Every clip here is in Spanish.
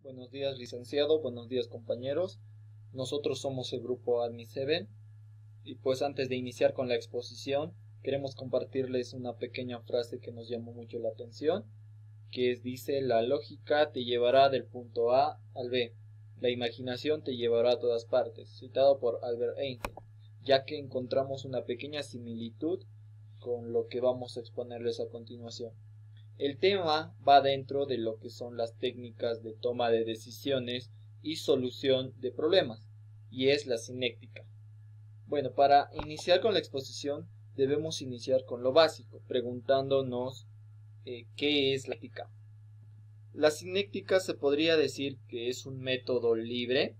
Buenos días, licenciado. Buenos días, compañeros. Nosotros somos el grupo Admi7 y pues antes de iniciar con la exposición, queremos compartirles una pequeña frase que nos llamó mucho la atención, dice: la lógica te llevará del punto A al B, la imaginación te llevará a todas partes, citado por Albert Einstein, ya que encontramos una pequeña similitud con lo que vamos a exponerles a continuación. El tema va dentro de lo que son las técnicas de toma de decisiones y solución de problemas, y es la cinética. Bueno, para iniciar con la exposición debemos iniciar con lo básico, preguntándonos ¿qué es la cinética? La cinética se podría decir que es un método libre,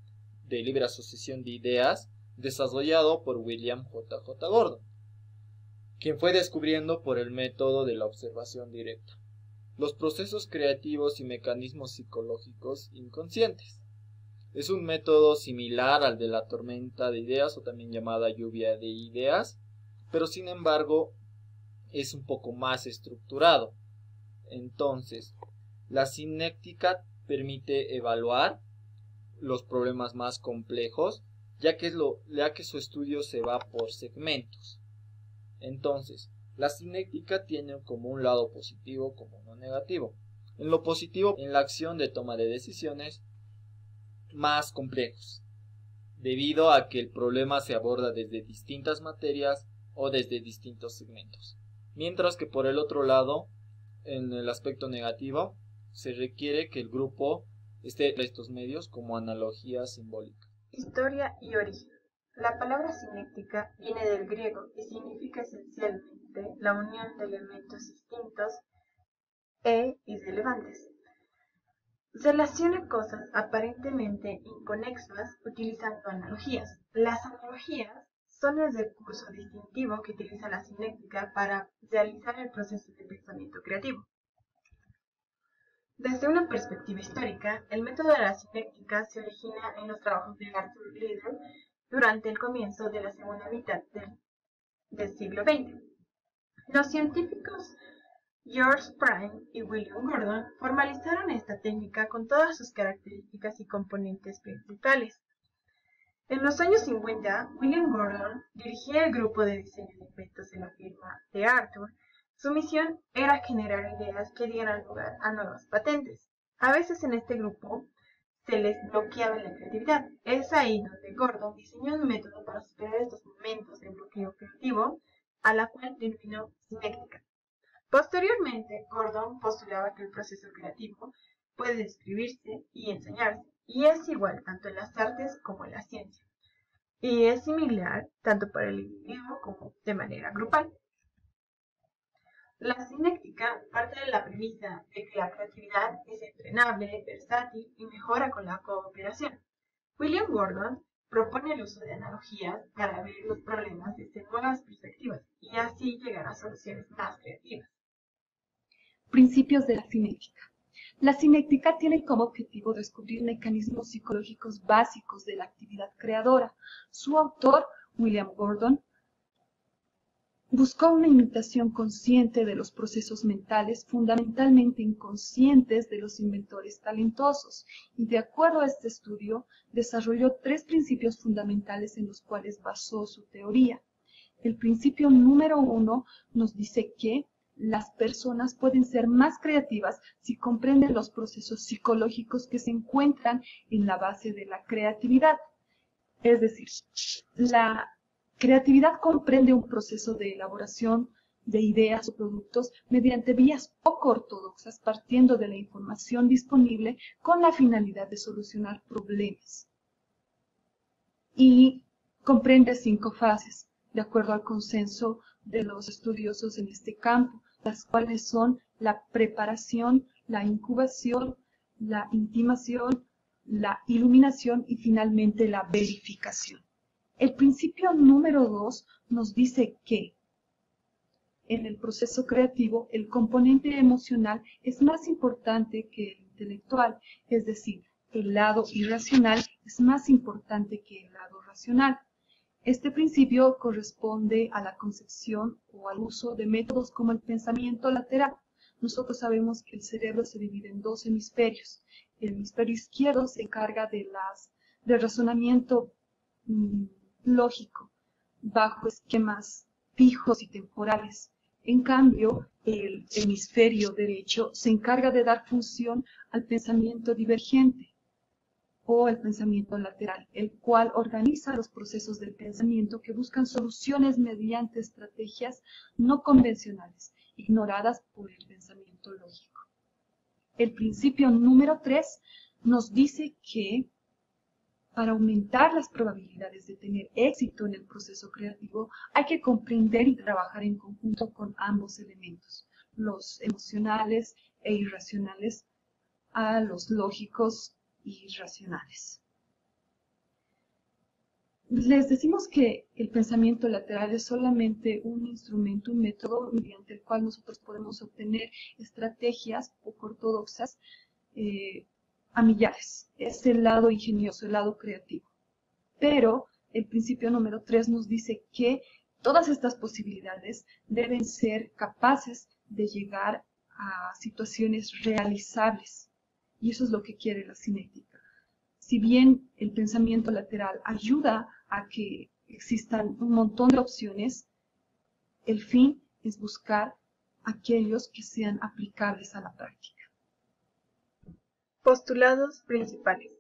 de libre asociación de ideas, desarrollado por William J. Gordon, quien fue descubriendo por el método de la observación directa los procesos creativos y mecanismos psicológicos inconscientes. Es un método similar al de la tormenta de ideas o también llamada lluvia de ideas, pero sin embargo es un poco más estructurado. Entonces, la cinética permite evaluar los problemas más complejos, ya que su estudio se va por segmentos. Entonces, la cinética tiene como un lado positivo como uno negativo. En lo positivo, en la acción de toma de decisiones más complejos, debido a que el problema se aborda desde distintas materias o desde distintos segmentos. Mientras que por el otro lado, en el aspecto negativo, se requiere que el grupo esté en estos medios como analogía simbólica. Historia y origen. La palabra cinética viene del griego y significa esencialmente la unión de elementos distintos e irrelevantes. Relaciona cosas aparentemente inconexas utilizando analogías. Las analogías son el recurso distintivo que utiliza la cinética para realizar el proceso de pensamiento creativo. Desde una perspectiva histórica, el método de la cinética se origina en los trabajos de Arthur Liddell durante el comienzo de la segunda mitad del siglo XX. Los científicos George Prime y William Gordon formalizaron esta técnica con todas sus características y componentes principales. En los años 50, William Gordon dirigía el grupo de diseño de inventos de la firma de Arthur. Su misión era generar ideas que dieran lugar a nuevas patentes. A veces en este grupo se les bloqueaba la creatividad. Es ahí donde Gordon diseñó un método para superar estos momentos de bloqueo creativo, a la cual denominó cinética. Posteriormente, Gordon postulaba que el proceso creativo puede describirse y enseñarse, y es igual tanto en las artes como en la ciencia, y es similar tanto para el individuo como de manera grupal. La cinética parte de la premisa de que la creatividad es entrenable, versátil y mejora con la cooperación. William Gordon propone el uso de analogías para ver los problemas desde nuevas perspectivas y así llegar a soluciones más creativas. Principios de la cinética. La cinética tiene como objetivo descubrir mecanismos psicológicos básicos de la actividad creadora. Su autor, William Gordon, buscó una imitación consciente de los procesos mentales fundamentalmente inconscientes de los inventores talentosos y, de acuerdo a este estudio, desarrolló 3 principios fundamentales en los cuales basó su teoría. El principio número 1 nos dice que las personas pueden ser más creativas si comprenden los procesos psicológicos que se encuentran en la base de la creatividad. Es decir, la creatividad comprende un proceso de elaboración de ideas o productos mediante vías poco ortodoxas, partiendo de la información disponible con la finalidad de solucionar problemas. Y comprende 5 fases, de acuerdo al consenso de los estudiosos en este campo, las cuales son la preparación, la incubación, la intimación, la iluminación y finalmente la verificación. El principio número 2 nos dice que en el proceso creativo el componente emocional es más importante que el intelectual, es decir, el lado irracional es más importante que el lado racional. Este principio corresponde a la concepción o al uso de métodos como el pensamiento lateral. Nosotros sabemos que el cerebro se divide en 2 hemisferios, el hemisferio izquierdo se encarga del razonamiento lógico bajo esquemas fijos y temporales. En cambio, el hemisferio derecho se encarga de dar función al pensamiento divergente o el pensamiento lateral, el cual organiza los procesos del pensamiento que buscan soluciones mediante estrategias no convencionales, ignoradas por el pensamiento lógico. El principio número 3 nos dice que para aumentar las probabilidades de tener éxito en el proceso creativo, hay que comprender y trabajar en conjunto con ambos elementos, los emocionales e irracionales a los lógicos y racionales. Les decimos que el pensamiento lateral es solamente un instrumento, un método mediante el cual nosotros podemos obtener estrategias poco ortodoxas a millares. Es el lado ingenioso, el lado creativo. Pero el principio número 3 nos dice que todas estas posibilidades deben ser capaces de llegar a situaciones realizables. Y eso es lo que quiere la cinética. Si bien el pensamiento lateral ayuda a que existan un montón de opciones, el fin es buscar aquellos que sean aplicables a la práctica. Postulados principales.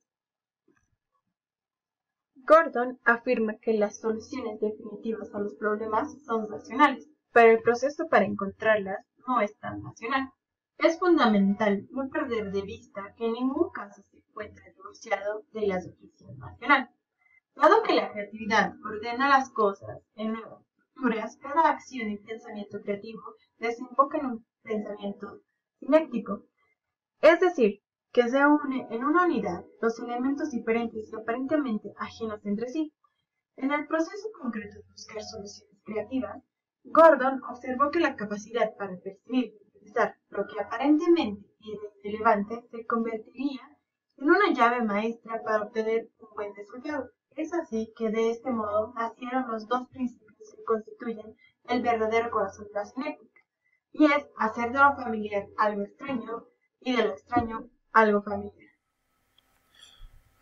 Gordon afirma que las soluciones definitivas a los problemas son racionales, pero el proceso para encontrarlas no es tan racional. Es fundamental no perder de vista que en ningún caso se encuentra divorciado de la deducción racional. Dado que la creatividad ordena las cosas en nuevas estructuras, cada acción y pensamiento creativo desemboca en un pensamiento cinético. Es decir, que se une en una unidad los elementos diferentes y aparentemente ajenos entre sí. En el proceso concreto de buscar soluciones creativas, Gordon observó que la capacidad para percibir y utilizar lo que aparentemente es irrelevante se convertiría en una llave maestra para obtener un buen resultado. Es así que de este modo nacieron los dos principios que constituyen el verdadero corazón de la cinética, y es hacer de lo familiar algo extraño y de lo extraño algo familiar.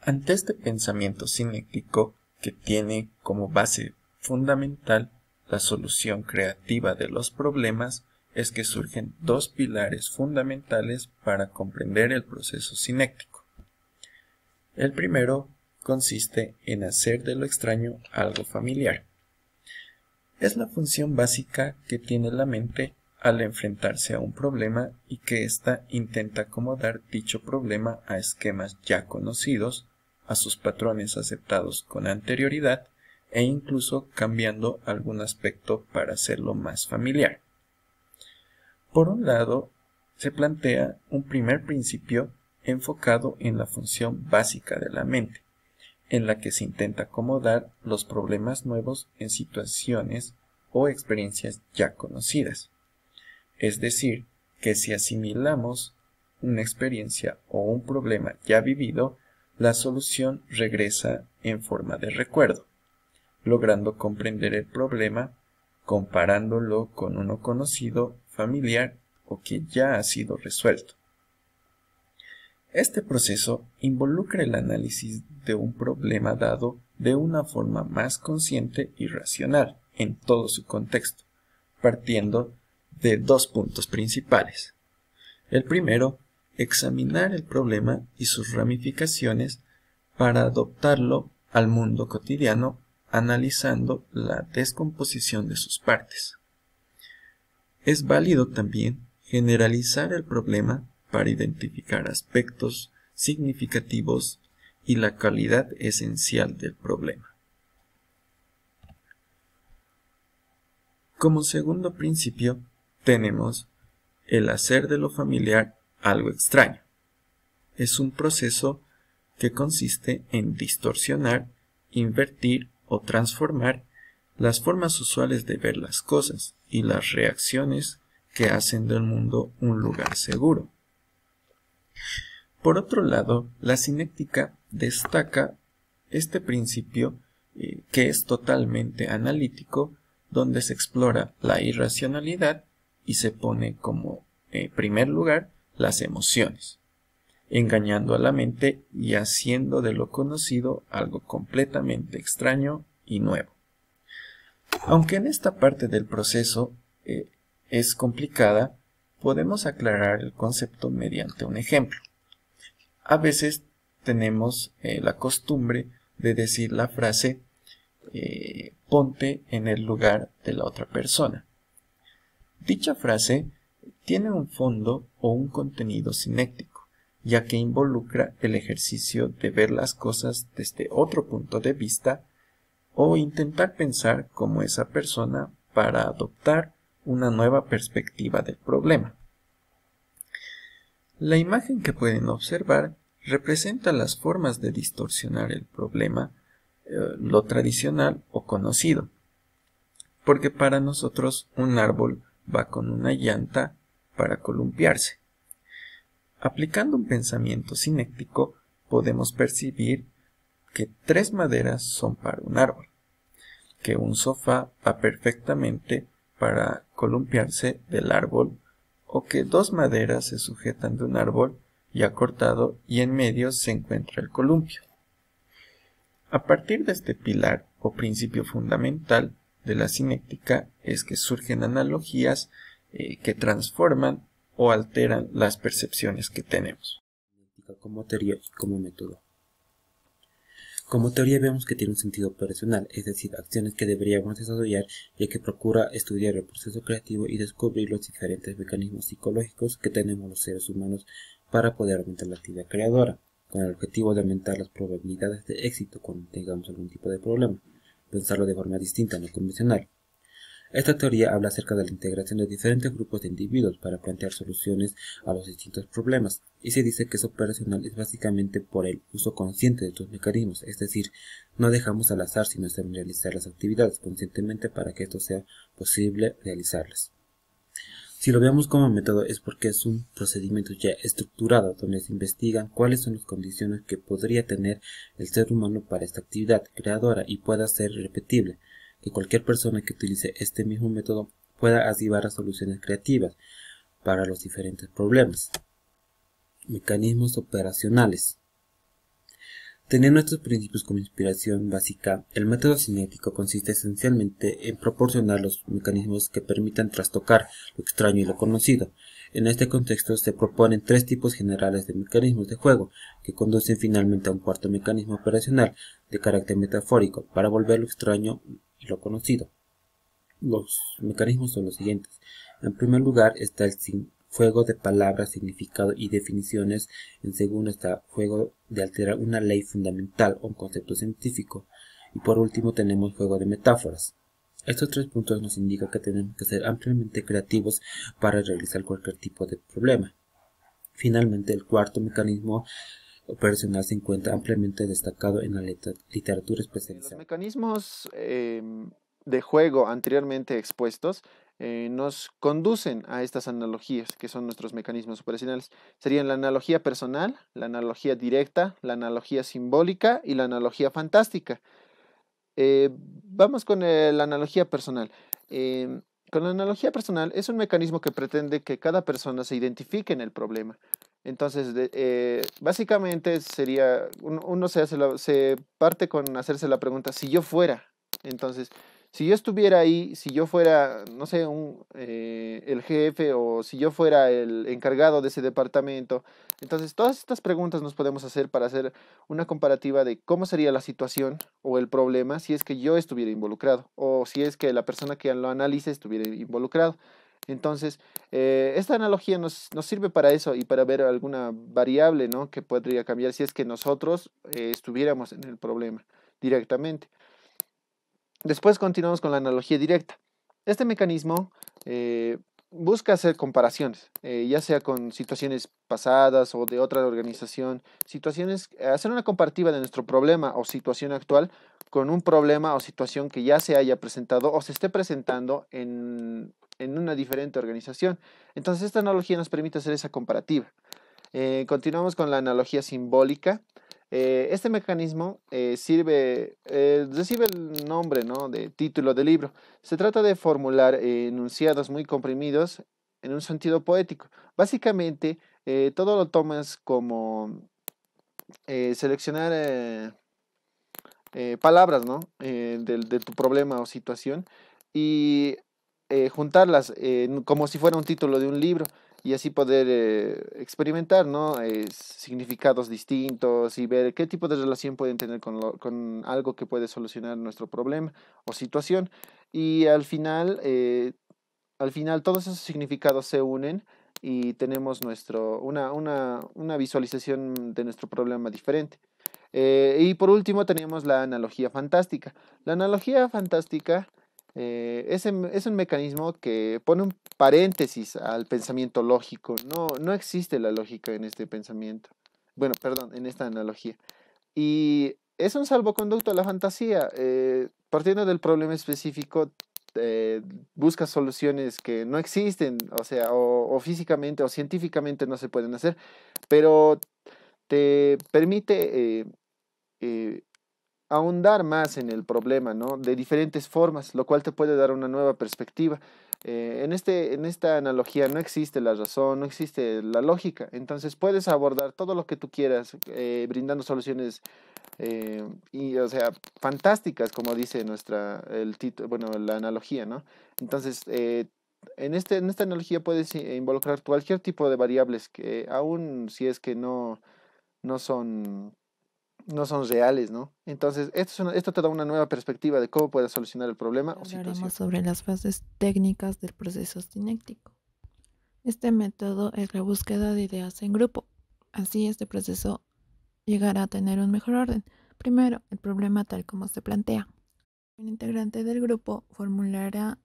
Ante este pensamiento cinético que tiene como base fundamental la solución creativa de los problemas, es que surgen dos pilares fundamentales para comprender el proceso cinético. El primero consiste en hacer de lo extraño algo familiar. Es la función básica que tiene la mente al enfrentarse a un problema y que ésta intenta acomodar dicho problema a esquemas ya conocidos, a sus patrones aceptados con anterioridad e incluso cambiando algún aspecto para hacerlo más familiar. Por un lado, se plantea un primer principio enfocado en la función básica de la mente, en la que se intenta acomodar los problemas nuevos en situaciones o experiencias ya conocidas. Es decir, que si asimilamos una experiencia o un problema ya vivido, la solución regresa en forma de recuerdo, logrando comprender el problema comparándolo con uno conocido, familiar o que ya ha sido resuelto. Este proceso involucra el análisis de un problema dado de una forma más consciente y racional en todo su contexto, partiendo de dos puntos principales. El primero, examinar el problema y sus ramificaciones para adaptarlo al mundo cotidiano, analizando la descomposición de sus partes. Es válido también generalizar el problema para identificar aspectos significativos y la calidad esencial del problema. Como segundo principio, tenemos el hacer de lo familiar algo extraño. Es un proceso que consiste en distorsionar, invertir o transformar las formas usuales de ver las cosas y las reacciones que hacen del mundo un lugar seguro. Por otro lado, la cinética destaca este principio que es totalmente analítico, donde se explora la irracionalidad y se pone como primer lugar las emociones. engañando a la mente y haciendo de lo conocido algo completamente extraño y nuevo. Aunque en esta parte del proceso es complicada, podemos aclarar el concepto mediante un ejemplo. A veces tenemos la costumbre de decir la frase ponte en el lugar de la otra persona. Dicha frase tiene un fondo o un contenido sinéctico, ya que involucra el ejercicio de ver las cosas desde otro punto de vista o intentar pensar como esa persona para adoptar una nueva perspectiva del problema. La imagen que pueden observar representa las formas de distorsionar el problema, lo tradicional o conocido, porque para nosotros un árbol va con una llanta para columpiarse. Aplicando un pensamiento sinéctico, podemos percibir que 3 maderas son para un árbol, que un sofá va perfectamente para columpiarse del árbol, o que 2 maderas se sujetan de un árbol ya cortado y en medio se encuentra el columpio. A partir de este pilar o principio fundamental de la cinética es que surgen analogías que transforman o alteran las percepciones que tenemos. Como teoría y como método. Como teoría vemos que tiene un sentido operacional, es decir, acciones que deberíamos desarrollar, ya que procura estudiar el proceso creativo y descubrir los diferentes mecanismos psicológicos que tenemos los seres humanos para poder aumentar la actividad creadora, con el objetivo de aumentar las probabilidades de éxito cuando tengamos algún tipo de problema, pensarlo de forma distinta a lo convencional. Esta teoría habla acerca de la integración de diferentes grupos de individuos para plantear soluciones a los distintos problemas, y se dice que es operacional es básicamente por el uso consciente de estos mecanismos, es decir, no dejamos al azar sino hacemos realizar las actividades conscientemente para que esto sea posible realizarlas. Si lo vemos como método es porque es un procedimiento ya estructurado donde se investigan cuáles son las condiciones que podría tener el ser humano para esta actividad creadora y pueda ser repetible, que cualquier persona que utilice este mismo método pueda arribar a soluciones creativas para los diferentes problemas. Mecanismos operacionales. Teniendo estos principios como inspiración básica, el método cinético consiste esencialmente en proporcionar los mecanismos que permitan trastocar lo extraño y lo conocido. En este contexto se proponen 3 tipos generales de mecanismos de juego, que conducen finalmente a un cuarto mecanismo operacional de carácter metafórico para volver lo extraño y lo conocido. Los mecanismos son los siguientes. En primer lugar está el juego de palabras, significado y definiciones. En segundo está juego de alterar una ley fundamental o un concepto científico. Y por último tenemos juego de metáforas. Estos 3 puntos nos indican que tenemos que ser ampliamente creativos para realizar cualquier tipo de problema. Finalmente, el cuarto mecanismo operacional se encuentra ampliamente destacado en la literatura especializada. Los mecanismos de juego anteriormente expuestos nos conducen a estas analogías, que son nuestros mecanismos operacionales. Serían la analogía personal, la analogía directa, la analogía simbólica y la analogía fantástica. Vamos con la analogía personal. Con la analogía personal es un mecanismo que pretende que cada persona se identifique en el problema. Entonces, básicamente sería, uno se parte con hacerse la pregunta, si yo fuera, entonces, si yo estuviera ahí, si yo fuera, no sé, el jefe o si yo fuera el encargado de ese departamento, entonces todas estas preguntas nos podemos hacer para hacer una comparativa de cómo sería la situación o el problema si es que yo estuviera involucrado o si es que la persona que lo analice estuviera involucrado. Entonces, esta analogía nos sirve para eso y para ver alguna variable, ¿no?, que podría cambiar si es que nosotros estuviéramos en el problema directamente. Después continuamos con la analogía directa. Este mecanismo busca hacer comparaciones, ya sea con situaciones pasadas o de otra organización, hacer una comparativa de nuestro problema o situación actual con un problema o situación que ya se haya presentado o se esté presentando en una diferente organización. Entonces esta analogía nos permite hacer esa comparativa. Continuamos con la analogía simbólica. Este mecanismo recibe el nombre, ¿no?, de título del libro. Se trata de formular enunciados muy comprimidos en un sentido poético. Básicamente, todo lo tomas como seleccionar palabras, ¿no? De tu problema o situación y juntarlas como si fuera un título de un libro y así poder experimentar, ¿no? Significados distintos y ver qué tipo de relación pueden tener con algo que puede solucionar nuestro problema o situación. Y al final todos esos significados se unen y tenemos una visualización de nuestro problema diferente. Y por último tenemos la analogía fantástica. La analogía fantástica es un mecanismo que pone un paréntesis al pensamiento lógico. No existe la lógica en este pensamiento. Bueno, perdón, en esta analogía. Y es un salvoconducto a la fantasía. Partiendo del problema específico, busca soluciones que no existen, o sea, o físicamente o científicamente no se pueden hacer, pero te permite eh, ahondar más en el problema, ¿no? De diferentes formas, lo cual te puede dar una nueva perspectiva. En esta analogía no existe la razón, no existe la lógica, entonces puedes abordar todo lo que tú quieras, brindando soluciones o sea, fantásticas, como dice el título, bueno, la analogía, ¿no? Entonces, en esta analogía puedes involucrar cualquier tipo de variables que aún si es que no son no son reales, ¿no? Entonces, esto te da una nueva perspectiva de cómo puedes solucionar el problema o situación. Hablaremos sobre las fases técnicas del proceso cinético. Este método es la búsqueda de ideas en grupo. Así, este proceso llegará a tener un mejor orden. Primero, el problema tal como se plantea. Un integrante del grupo formulará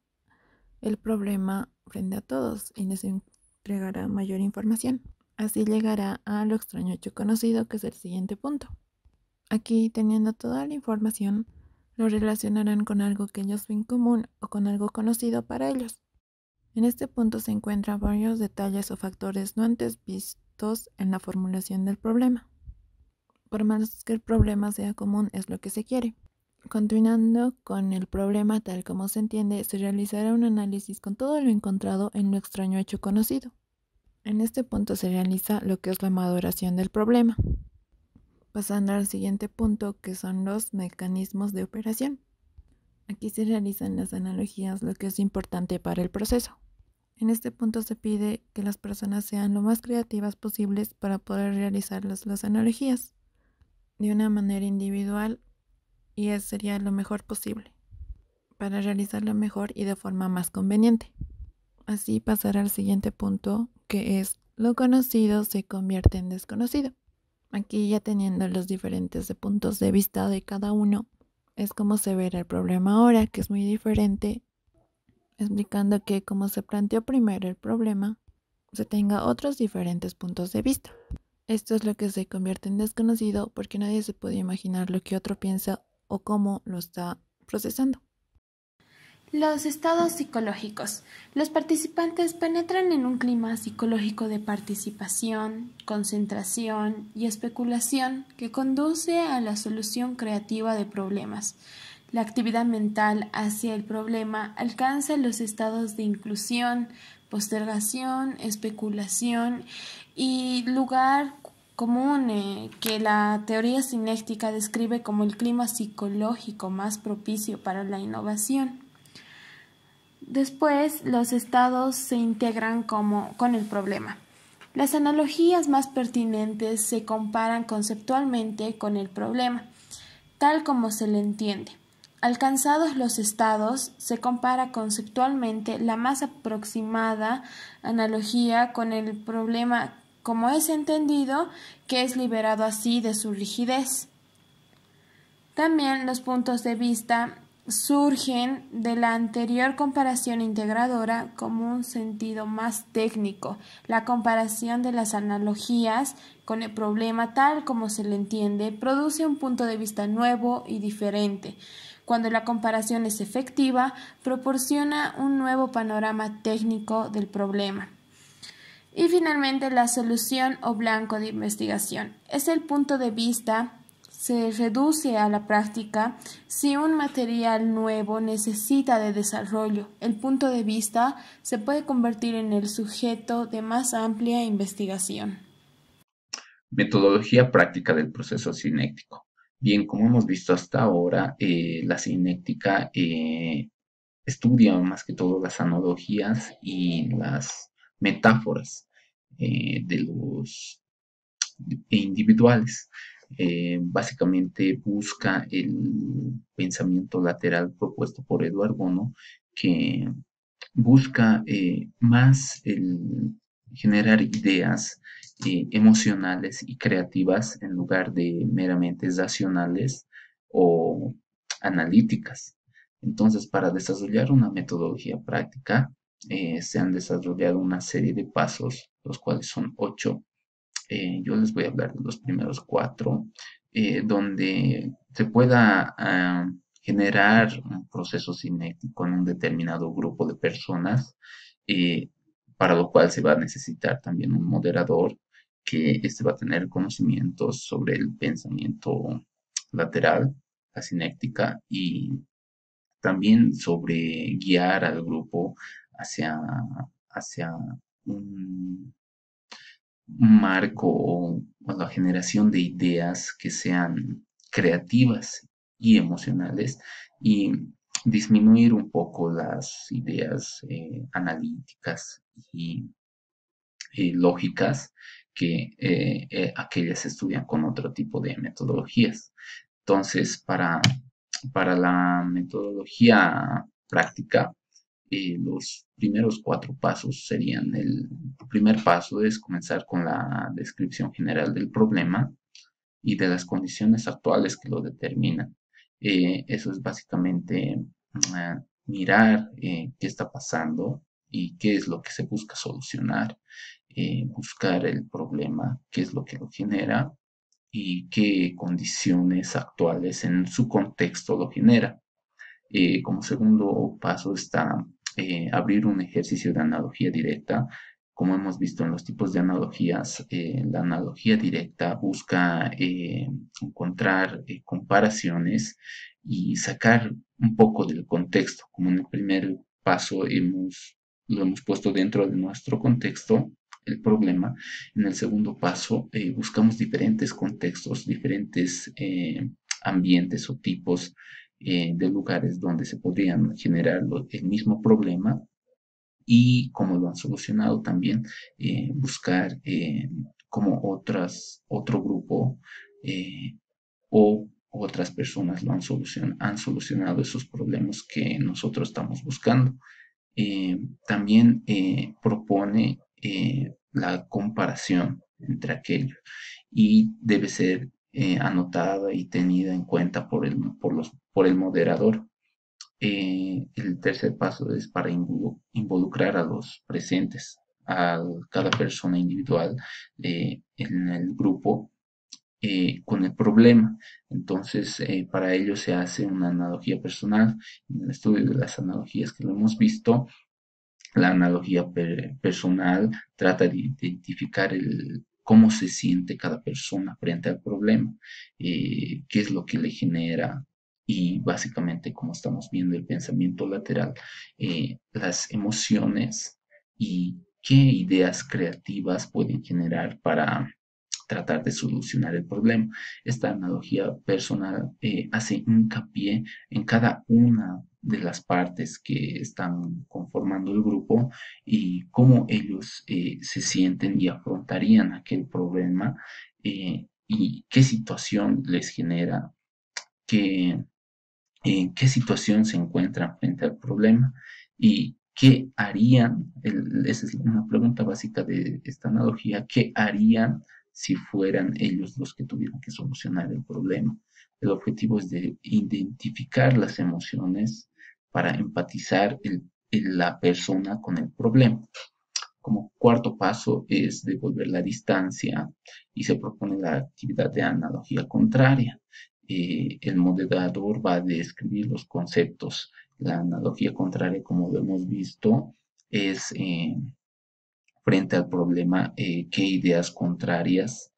el problema frente a todos y les entregará mayor información. Así llegará a lo extraño hecho conocido, que es el siguiente punto. Aquí, teniendo toda la información, lo relacionarán con algo que ellos ven común o con algo conocido para ellos. En este punto se encuentran varios detalles o factores no antes vistos en la formulación del problema. Por más que el problema sea común, es lo que se quiere. Continuando con el problema tal como se entiende, se realizará un análisis con todo lo encontrado en lo extraño hecho conocido. En este punto se realiza lo que es la maduración del problema. Pasando al siguiente punto, que son los mecanismos de operación. Aquí se realizan las analogías, lo que es importante para el proceso. En este punto se pide que las personas sean lo más creativas posibles para poder realizar las analogías de una manera individual y eso sería lo mejor posible para realizarlo mejor y de forma más conveniente. Así pasar al siguiente punto, que es lo conocido se convierte en desconocido. Aquí, ya teniendo los diferentes puntos de vista de cada uno, es como se verá el problema ahora, que es muy diferente, explicando que como se planteó primero el problema, se tenga otros diferentes puntos de vista. Esto es lo que se convierte en desconocido porque nadie se puede imaginar lo que otro piensa o cómo lo está procesando. Los estados psicológicos. Los participantes penetran en un clima psicológico de participación, concentración y especulación que conduce a la solución creativa de problemas. La actividad mental hacia el problema alcanza los estados de inclusión, postergación, especulación y lugar común que la teoría cinética describe como el clima psicológico más propicio para la innovación. Después, los estados se integran con el problema. Las analogías más pertinentes se comparan conceptualmente con el problema, tal como se le entiende. Alcanzados los estados, se compara conceptualmente la más aproximada analogía con el problema como es entendido, que es liberado así de su rigidez. También los puntos de vista surgen de la anterior comparación integradora como un sentido más técnico, la comparación de las analogías con el problema tal como se le entiende produce un punto de vista nuevo y diferente. Cuando la comparación es efectiva, proporciona un nuevo panorama técnico del problema. Y finalmente, la solución o blanco de investigación es el punto de vista se reduce a la práctica si un material nuevo necesita de desarrollo. El punto de vista se puede convertir en el sujeto de más amplia investigación. Metodología práctica del proceso cinético. Bien, como hemos visto hasta ahora, la cinética estudia más que todo las analogías y las metáforas de los individuales. Básicamente busca el pensamiento lateral propuesto por Edward Bono, que busca más el generar ideas emocionales y creativas en lugar de meramente racionales o analíticas. Entonces, para desarrollar una metodología práctica, se han desarrollado una serie de pasos, los cuales son 8. Yo les voy a hablar de los primeros 4, donde se pueda generar un proceso cinético en un determinado grupo de personas, para lo cual se va a necesitar también un moderador que va a tener conocimientos sobre el pensamiento lateral, la cinética, y también sobre guiar al grupo hacia un marco o la generación de ideas que sean creativas y emocionales, y disminuir un poco las ideas analíticas y lógicas que aquellas estudian con otro tipo de metodologías. Entonces, para la metodología práctica, los primeros 4 pasos serían: el primer paso es comenzar con la descripción general del problema y de las condiciones actuales que lo determinan. Eso es básicamente mirar qué está pasando y qué es lo que se busca solucionar, buscar el problema, qué es lo que lo genera y qué condiciones actuales en su contexto lo genera. Como segundo paso está abrir un ejercicio de analogía directa. Como hemos visto en los tipos de analogías, la analogía directa busca encontrar comparaciones y sacar un poco del contexto. Como en el primer paso lo hemos puesto dentro de nuestro contexto, el problema. En el segundo paso buscamos diferentes contextos, diferentes ambientes o tipos de lugares donde se podrían generar el mismo problema y cómo lo han solucionado. También buscar cómo otro grupo o otras personas han solucionado esos problemas que nosotros estamos buscando. También propone la comparación entre aquellos y debe ser anotada y tenida en cuenta por el moderador. El tercer paso es para involucrar a los presentes, a cada persona individual en el grupo con el problema. Entonces, para ello se hace una analogía personal. En el estudio de las analogías que lo hemos visto, la analogía personal trata de identificar cómo se siente cada persona frente al problema, qué es lo que le genera, y básicamente, como estamos viendo el pensamiento lateral, las emociones y qué ideas creativas pueden generar para tratar de solucionar el problema. Esta analogía personal hace hincapié en cada una de las partes que están conformando el grupo y cómo ellos se sienten y afrontarían aquel problema, y qué situación les genera, en qué situación se encuentran frente al problema y qué harían. Esa es una pregunta básica de esta analogía: ¿qué harían si fueran ellos los que tuvieran que solucionar el problema? El objetivo es de identificar las emociones para empatizar la persona con el problema. Como cuarto paso es devolver la distancia y se propone la actividad de analogía contraria. El moderador va a describir los conceptos. La analogía contraria, como lo hemos visto, es frente al problema, qué ideas contrarias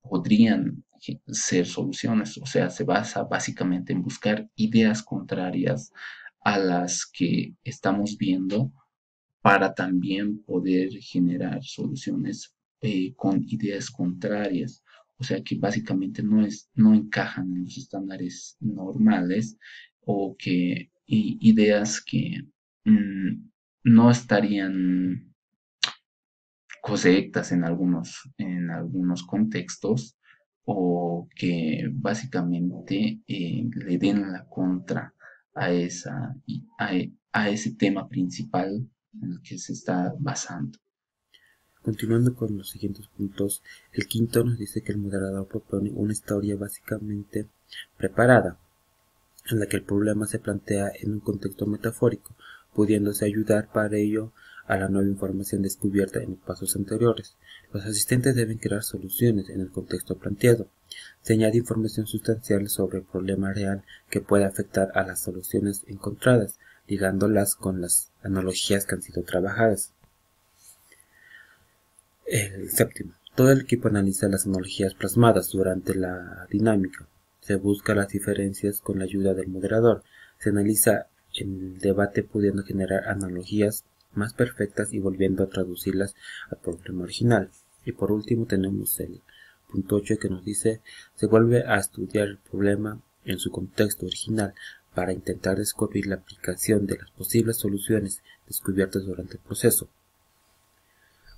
podrían ser soluciones, o sea, se basa básicamente en buscar ideas contrarias a las que estamos viendo para también poder generar soluciones con ideas contrarias. O sea que básicamente no encajan en los estándares normales o que ideas que no estarían correctas en algunos contextos o que básicamente le den la contra a, a ese tema principal en el que se está basando. Continuando con los siguientes puntos, el quinto nos dice que el moderador propone una historia básicamente preparada, en la que el problema se plantea en un contexto metafórico, pudiéndose ayudar para ello a la nueva información descubierta en los pasos anteriores. Los asistentes deben crear soluciones en el contexto planteado. Se añade información sustancial sobre el problema real que puede afectar a las soluciones encontradas, ligándolas con las analogías que han sido trabajadas. El séptimo. Todo el equipo analiza las analogías plasmadas durante la dinámica. Se busca las diferencias con la ayuda del moderador. Se analiza el debate pudiendo generar analogías más perfectas y volviendo a traducirlas al problema original. Y por último tenemos el punto 8 que nos dice: se vuelve a estudiar el problema en su contexto original para intentar descubrir la aplicación de las posibles soluciones descubiertas durante el proceso.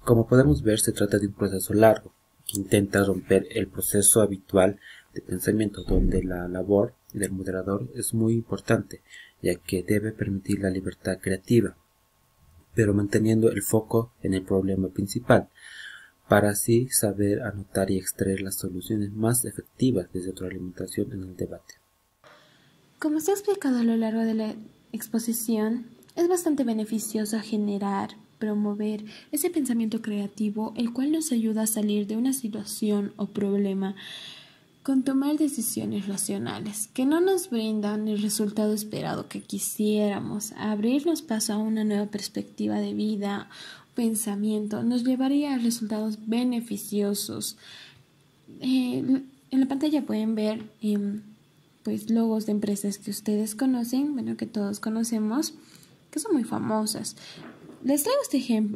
Como podemos ver, se trata de un proceso largo que intenta romper el proceso habitual de pensamiento, donde la labor del moderador es muy importante, ya que debe permitir la libertad creativa, pero manteniendo el foco en el problema principal, para así saber anotar y extraer las soluciones más efectivas de retroalimentación en el debate. Como se ha explicado a lo largo de la exposición, es bastante beneficioso generar, promover ese pensamiento creativo, el cual nos ayuda a salir de una situación o problema con tomar decisiones racionales que no nos brindan el resultado esperado que quisiéramos. Abrirnos paso a una nueva perspectiva de vida, pensamiento, nos llevaría a resultados beneficiosos. En la pantalla pueden ver pues logos de empresas que ustedes conocen, bueno, que todos conocemos, que son muy famosas. Les traigo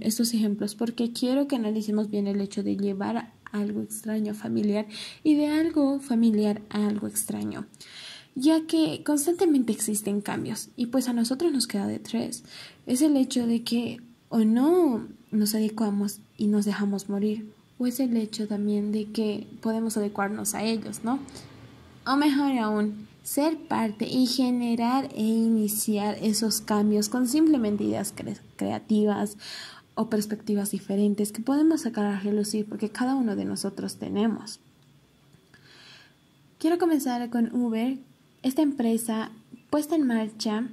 estos ejemplos porque quiero que analicemos bien el hecho de llevar algo extraño a familiar y de algo familiar a algo extraño, ya que constantemente existen cambios y pues a nosotros nos queda de tres. Es el hecho de que o no nos adecuamos y nos dejamos morir, o es el hecho también de que podemos adecuarnos a ellos, ¿no? O mejor aún, ser parte y generar e iniciar esos cambios con simplemente ideas creativas o perspectivas diferentes que podemos sacar a relucir porque cada uno de nosotros tenemos. Quiero comenzar con Uber, esta empresa puesta en marcha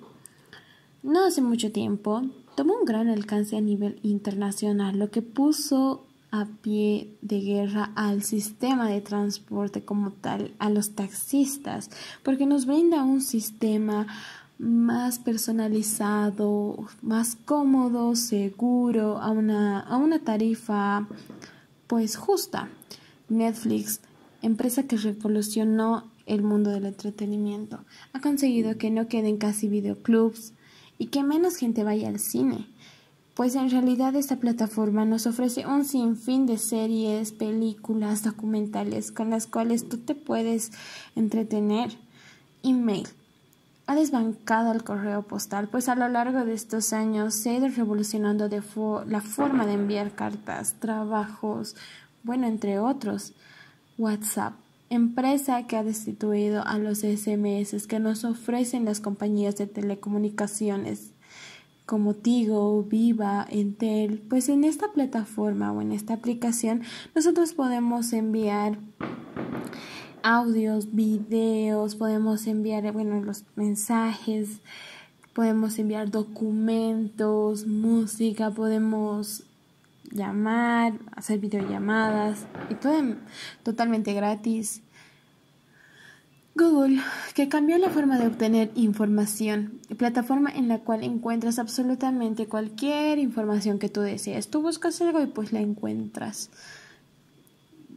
no hace mucho tiempo, tomó un gran alcance a nivel internacional, lo que puso a pie de guerra al sistema de transporte como tal, a los taxistas, porque nos brinda un sistema más personalizado, más cómodo, seguro, a una tarifa pues justa. Netflix, empresa que revolucionó el mundo del entretenimiento, ha conseguido que no queden casi videoclubs y que menos gente vaya al cine. Pues en realidad esta plataforma nos ofrece un sinfín de series, películas, documentales con las cuales tú te puedes entretener. Email. Ha desbancado al correo postal, pues a lo largo de estos años se ha ido revolucionando la forma de enviar cartas, trabajos, bueno, entre otros. WhatsApp. Empresa que ha destituido a los SMS que nos ofrecen las compañías de telecomunicaciones como Tigo, Viva, Entel. Pues en esta plataforma o en esta aplicación nosotros podemos enviar audios, videos, podemos enviar, los mensajes, podemos enviar documentos, música, podemos llamar, hacer videollamadas y todo totalmente gratis. Google, que cambió la forma de obtener información, plataforma en la cual encuentras absolutamente cualquier información que tú desees. Tú buscas algo y pues la encuentras.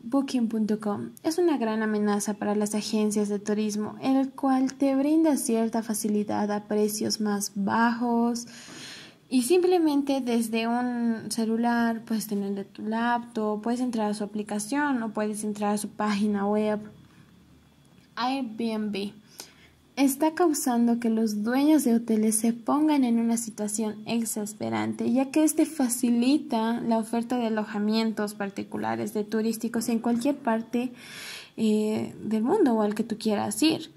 Booking.com es una gran amenaza para las agencias de turismo, el cual te brinda cierta facilidad a precios más bajos y simplemente desde un celular puedes tener de tu laptop, puedes entrar a su aplicación o puedes entrar a su página web. Airbnb está causando que los dueños de hoteles se pongan en una situación exasperante, ya que este facilita la oferta de alojamientos particulares de turísticos en cualquier parte del mundo o al que tú quieras ir.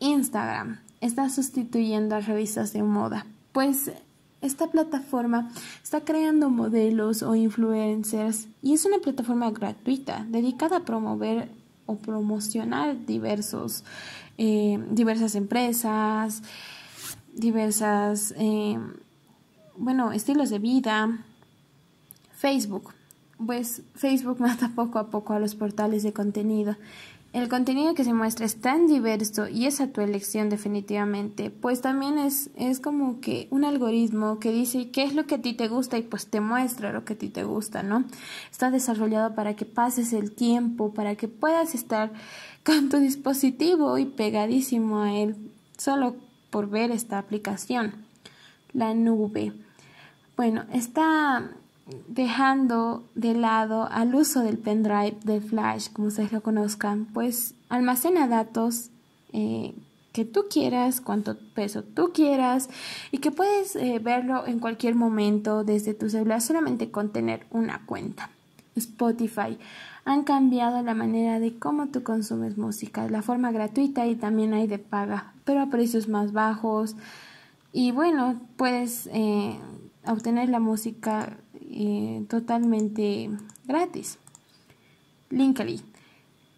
Instagram está sustituyendo a revistas de moda, pues esta plataforma está creando modelos o influencers y es una plataforma gratuita dedicada a promover o promocionar diversas empresas, diversas estilos de vida. Facebook, pues Facebook mata poco a poco a los portales de contenido. El contenido que se muestra es tan diverso y es a tu elección definitivamente, pues también es como que un algoritmo que dice qué es lo que a ti te gusta y pues te muestra lo que a ti te gusta, ¿no? Está desarrollado para que pases el tiempo, para que puedas estar con tu dispositivo y pegadísimo a él solo por ver esta aplicación. La nube, bueno, está dejando de lado al uso del pendrive, del flash, como ustedes lo conozcan, pues almacena datos que tú quieras, cuánto peso tú quieras y que puedes verlo en cualquier momento desde tu celular solamente con tener una cuenta. Spotify han cambiado la manera de cómo tú consumes música, la forma gratuita y también hay de paga, pero a precios más bajos y bueno, puedes obtener la música totalmente gratis. LinkedIn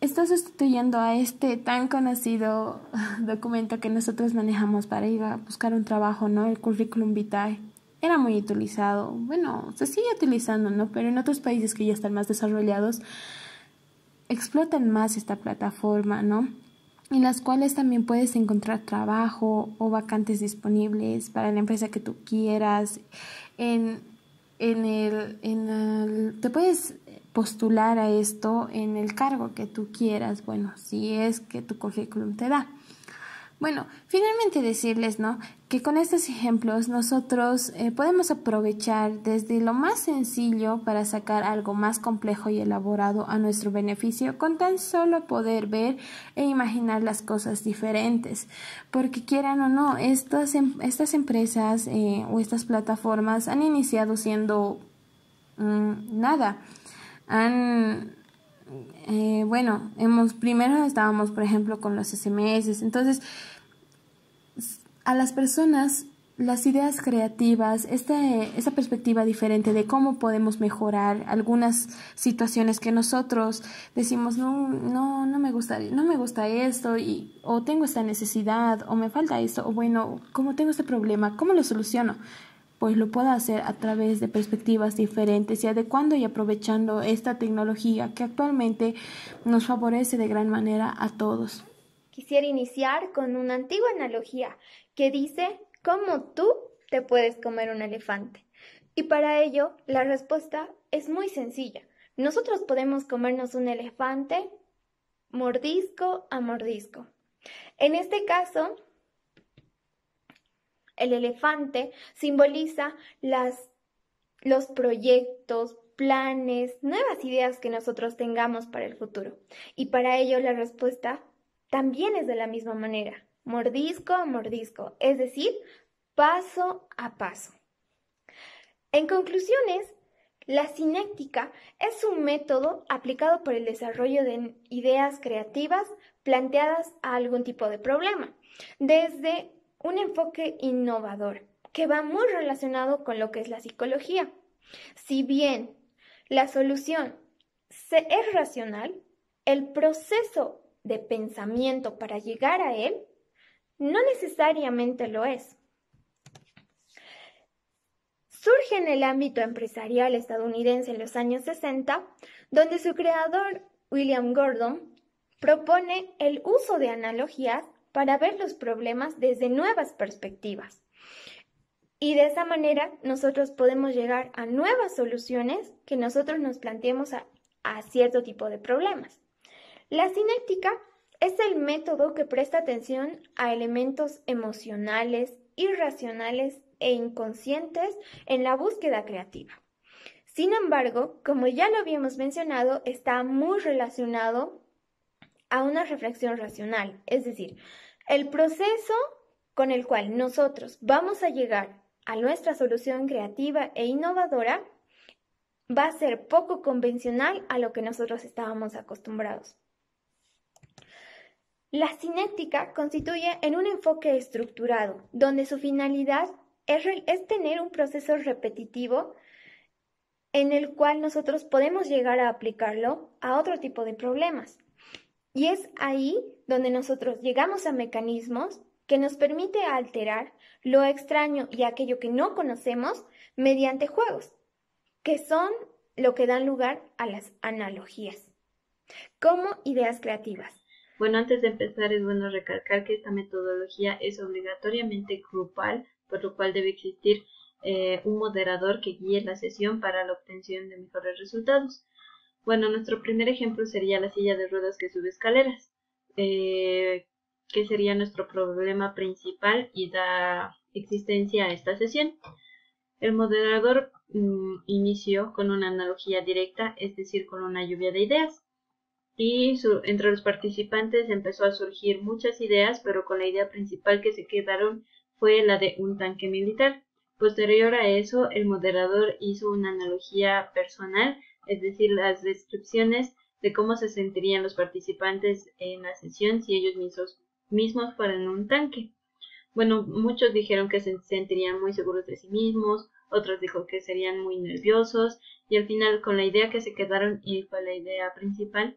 está sustituyendo a este tan conocido documento que nosotros manejamos para ir a buscar un trabajo, ¿no? El currículum vitae. Era muy utilizado, bueno, se sigue utilizando, ¿no? Pero en otros países que ya están más desarrollados explotan más esta plataforma, ¿no? En las cuales también puedes encontrar trabajo o vacantes disponibles para la empresa que tú quieras. Te puedes postular a esto en el cargo que tú quieras, bueno, si es que tu currículum te da. Bueno, finalmente decirles, ¿no?, que con estos ejemplos nosotros podemos aprovechar desde lo más sencillo para sacar algo más complejo y elaborado a nuestro beneficio con tan solo poder ver e imaginar las cosas diferentes. Porque quieran o no, estas empresas o estas plataformas han iniciado siendo nada. Primero estábamos, por ejemplo, con los SMS, entonces a las personas las ideas creativas, esta perspectiva diferente de cómo podemos mejorar algunas situaciones que nosotros decimos no me gusta esto o tengo esta necesidad o me falta esto o bueno, como tengo este problema, ¿cómo lo soluciono? Pues lo puedo hacer a través de perspectivas diferentes y adecuando y aprovechando esta tecnología que actualmente nos favorece de gran manera a todos. Quisiera iniciar con una antigua analogía que dice cómo tú te puedes comer un elefante. Y para ello la respuesta es muy sencilla. Nosotros podemos comernos un elefante mordisco a mordisco. En este caso, el elefante simboliza los proyectos, planes, nuevas ideas que nosotros tengamos para el futuro. Y para ello la respuesta también es de la misma manera, mordisco a mordisco, es decir, paso a paso. En conclusiones, la cinética es un método aplicado por el desarrollo de ideas creativas planteadas a algún tipo de problema, desde un enfoque innovador que va muy relacionado con lo que es la psicología. Si bien la solución es racional, el proceso de pensamiento para llegar a él no necesariamente lo es. Surge en el ámbito empresarial estadounidense en los años 60, donde su creador, William Gordon, propone el uso de analogías para ver los problemas desde nuevas perspectivas. Y de esa manera nosotros podemos llegar a nuevas soluciones que nosotros nos planteemos a cierto tipo de problemas. La cinética es el método que presta atención a elementos emocionales, irracionales e inconscientes en la búsqueda creativa. Sin embargo, como ya lo habíamos mencionado, está muy relacionado a una reflexión racional, es decir, el proceso con el cual nosotros vamos a llegar a nuestra solución creativa e innovadora va a ser poco convencional a lo que nosotros estábamos acostumbrados. La cinética constituye en un enfoque estructurado, donde su finalidad es tener un proceso repetitivo en el cual nosotros podemos llegar a aplicarlo a otro tipo de problemas. Y es ahí donde nosotros llegamos a mecanismos que nos permite alterar lo extraño y aquello que no conocemos mediante juegos, que son lo que dan lugar a las analogías, como ideas creativas. Bueno, antes de empezar es bueno recalcar que esta metodología es obligatoriamente grupal, por lo cual debe existir un moderador que guíe la sesión para la obtención de mejores resultados. Bueno, nuestro primer ejemplo sería la silla de ruedas que sube escaleras, que sería nuestro problema principal y da existencia a esta sesión. El moderador inició con una analogía directa, es decir, con una lluvia de ideas. Y entre los participantes empezó a surgir muchas ideas, pero con la idea principal que se quedaron fue la de un tanque militar. Posterior a eso, el moderador hizo una analogía personal, es decir, las descripciones de cómo se sentirían los participantes en la sesión si ellos mismos fueran un tanque. Bueno, muchos dijeron que se sentirían muy seguros de sí mismos, otros dijo que serían muy nerviosos, y al final con la idea que se quedaron, y fue la idea principal,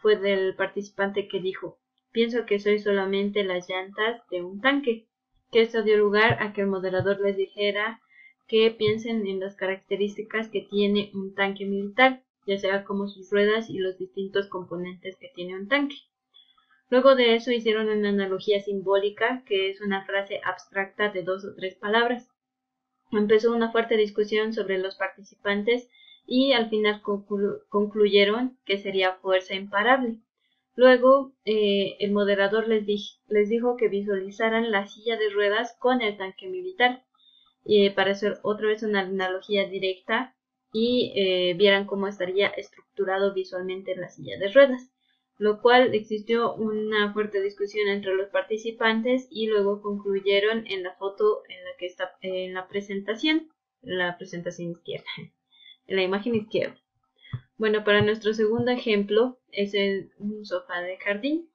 fue del participante que dijo: pienso que soy solamente las llantas de un tanque, que esto dio lugar a que el moderador les dijera que piensen en las características que tiene un tanque militar, ya sea como sus ruedas y los distintos componentes que tiene un tanque. Luego de eso hicieron una analogía simbólica, que es una frase abstracta de 2 o 3 palabras. Empezó una fuerte discusión sobre los participantes y al final concluyeron que sería fuerza imparable. Luego el moderador les dijo que visualizaran la silla de ruedas con el tanque militar, para hacer otra vez una analogía directa y vieran cómo estaría estructurado visualmente la silla de ruedas, lo cual existió una fuerte discusión entre los participantes y luego concluyeron en la foto en la que está en la presentación izquierda, en la imagen izquierda. Bueno, para nuestro segundo ejemplo es un sofá de jardín.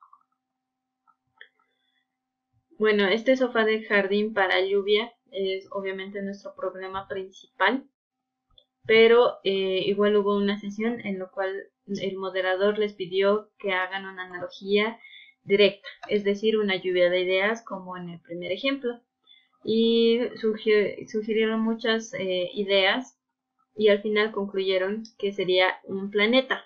Bueno, este sofá de jardín para lluvia es obviamente nuestro problema principal, pero igual hubo una sesión en la cual el moderador les pidió que hagan una analogía directa, es decir, una lluvia de ideas como en el primer ejemplo, y sugirieron muchas ideas y al final concluyeron que sería un planeta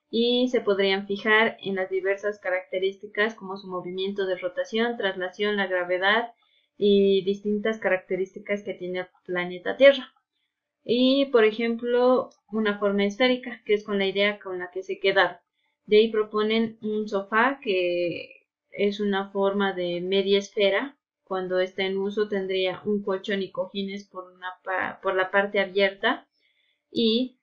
y se podrían fijar en las diversas características como su movimiento de rotación, traslación, la gravedad y distintas características que tiene el planeta Tierra. Y, por ejemplo, una forma esférica, que es con la idea con la que se quedaron. De ahí proponen un sofá, que es una forma de media esfera. Cuando está en uso tendría un colchón y cojines por la parte abierta. Y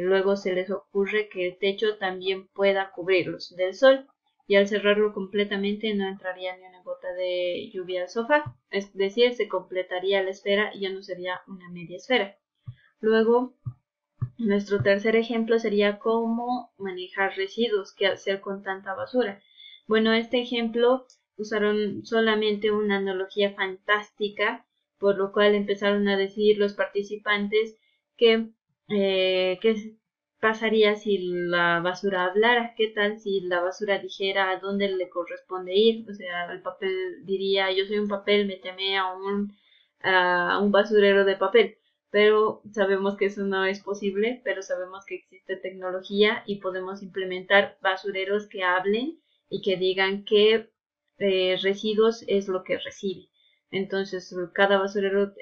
luego se les ocurre que el techo también pueda cubrirlos del sol. Y al cerrarlo completamente no entraría ni una gota de lluvia al sofá, es decir, se completaría la esfera y ya no sería una media esfera. Luego, nuestro tercer ejemplo sería cómo manejar residuos, qué hacer con tanta basura. Bueno, este ejemplo usaron solamente una analogía fantástica, por lo cual empezaron a decir los participantes que pasaría si la basura hablara, qué tal si la basura dijera a dónde le corresponde ir, o sea, el papel diría: yo soy un papel, méteme a un basurero de papel, pero sabemos que eso no es posible, pero sabemos que existe tecnología y podemos implementar basureros que hablen y que digan qué residuos es lo que recibe. Entonces cada basurero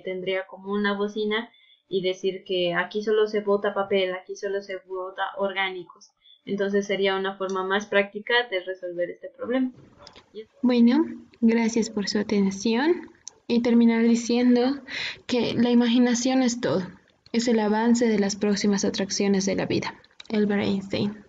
tendría como una bocina y decir que aquí solo se vota papel, aquí solo se vota orgánicos. Entonces sería una forma más práctica de resolver este problema. Bueno, gracias por su atención y terminar diciendo que la imaginación es todo. Es el avance de las próximas atracciones de la vida. Albert Einstein.